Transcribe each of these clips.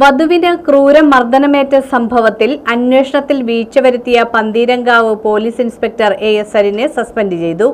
വധുവിന് ക്രൂരമർദ്ദനമേറ്റ സംഭവത്തിൽ അന്വേഷണത്തിൽ വീഴ്ച വരുത്തിയ പന്തീരങ്കാവ് പോലീസ് ഇൻസ്പെക്ടർ AS സരിനെ സസ്പെൻഡ് ചെയ്തു.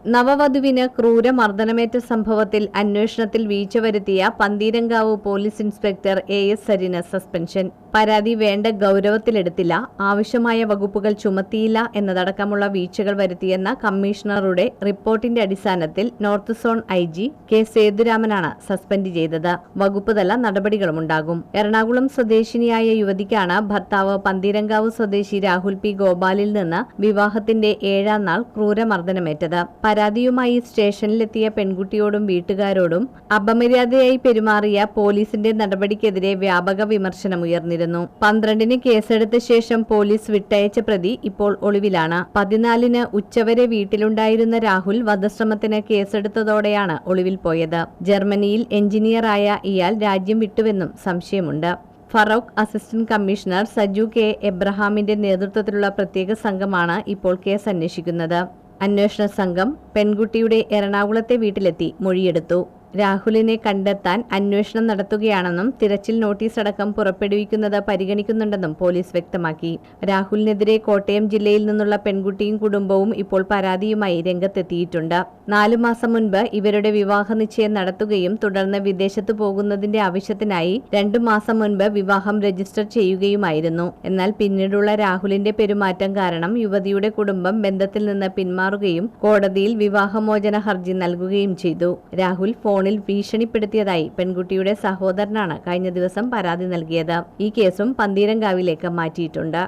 നവവധുവിന് ക്രൂരമർദ്ദനമേറ്റ സംഭവത്തിൽ അന്വേഷണത്തിൽ വീഴ്ച വരുത്തിയ പന്തീരങ്കാവ് പോലീസ് ഇൻസ്പെക്ടർ AS സരിന് സസ്പെൻഷൻ. പരാതി വേണ്ട ഗൗരവത്തിലെടുത്തില്ല, ആവശ്യമായ വകുപ്പുകൾ ചുമത്തിയില്ല എന്നതടക്കമുള്ള വീഴ്ചകൾ വരുത്തിയെന്ന കമ്മീഷണറുടെ റിപ്പോർട്ടിന്റെ അടിസ്ഥാനത്തിൽ നോർത്ത് സോൺ IG K സേതുരാമനാണ് സസ്പെൻഡ് ചെയ്തത്. വകുപ്പ് തല നടപടികളുമുണ്ടാകും. എറണാകുളം സ്വദേശിനിയായ യുവതിക്കാണ് ഭർത്താവ് പന്തീരങ്കാവ് സ്വദേശി രാഹുൽ P ഗോപാലിൽ നിന്ന് വിവാഹത്തിന്റെ 7ാം നാൾ ക്രൂരമർദ്ദനമേറ്റത്. പരാതിയുമായി സ്റ്റേഷനിലെത്തിയ പെൺകുട്ടിയോടും വീട്ടുകാരോടും അപമര്യാദയായി പെരുമാറിയ പോലീസിന്റെ നടപടിക്കെതിരെ വ്യാപക വിമർശനമുയർന്നിരുന്നു. 12-ന് കേസെടുത്ത ശേഷം പോലീസ് വിട്ടയച്ച പ്രതി ഇപ്പോൾ ഒളിവിലാണ്. 14-ന് ഉച്ചവരെ വീട്ടിലുണ്ടായിരുന്ന രാഹുൽ വധശ്രമത്തിന് കേസെടുത്തതോടെയാണ് ഒളിവിൽ പോയത്. ജർമ്മനിയിൽ എഞ്ചിനീയറായ ഇയാൾ രാജ്യം വിട്ടുവെന്നും സംശയമുണ്ട്. Farook assistant commissioner Saju K എബ്രഹാമിന്റെ നേതൃത്വത്തിലുള്ള പ്രത്യേക സംഘമാണ് ഇപ്പോൾ കേസ് അന്വേഷിക്കുന്നത്. അന്വേഷണ സംഘം പെൺകുട്ടിയുടെ എറണാകുളത്തെ വീട്ടിലെത്തി മൊഴിയെടുത്തു. രാഹുലിനെ കണ്ടെത്താൻ അന്വേഷണം നടത്തുകയാണെന്നും തിരച്ചിൽ നോട്ടീസ് അടക്കം പുറപ്പെടുവിക്കുന്നത് പരിഗണിക്കുന്നുണ്ടെന്നും പോലീസ് വ്യക്തമാക്കി. രാഹുലിനെതിരെ കോട്ടയം ജില്ലയിൽ നിന്നുള്ള പെൺകുട്ടിയും കുടുംബവും ഇപ്പോൾ പരാതിയുമായി രംഗത്തെത്തിയിട്ടുണ്ട്. 4 മാസം മുൻപ് ഇവരുടെ വിവാഹ നിശ്ചയം നടത്തുകയും തുടർന്ന് വിദേശത്ത് പോകുന്നതിന്റെ ആവശ്യത്തിനായി 2 മാസം മുൻപ് വിവാഹം രജിസ്റ്റർ ചെയ്യുകയുമായിരുന്നു. എന്നാൽ പിന്നീടുള്ള രാഹുലിന്റെ പെരുമാറ്റം കാരണം യുവതിയുടെ കുടുംബം ബന്ധത്തിൽ നിന്ന് പിന്മാറുകയും കോടതിയിൽ വിവാഹമോചന ഹർജി നൽകുകയും ചെയ്തു. രാഹുൽ ഫോണിൽ ഭീഷണിപ്പെടുത്തിയതായി പെൺകുട്ടിയുടെ സഹോദരനാണ് കഴിഞ്ഞ ദിവസം പരാതി നൽകിയത്. ഈ കേസും പന്തീരങ്കാവിലേക്ക് മാറ്റിയിട്ടുണ്ട്.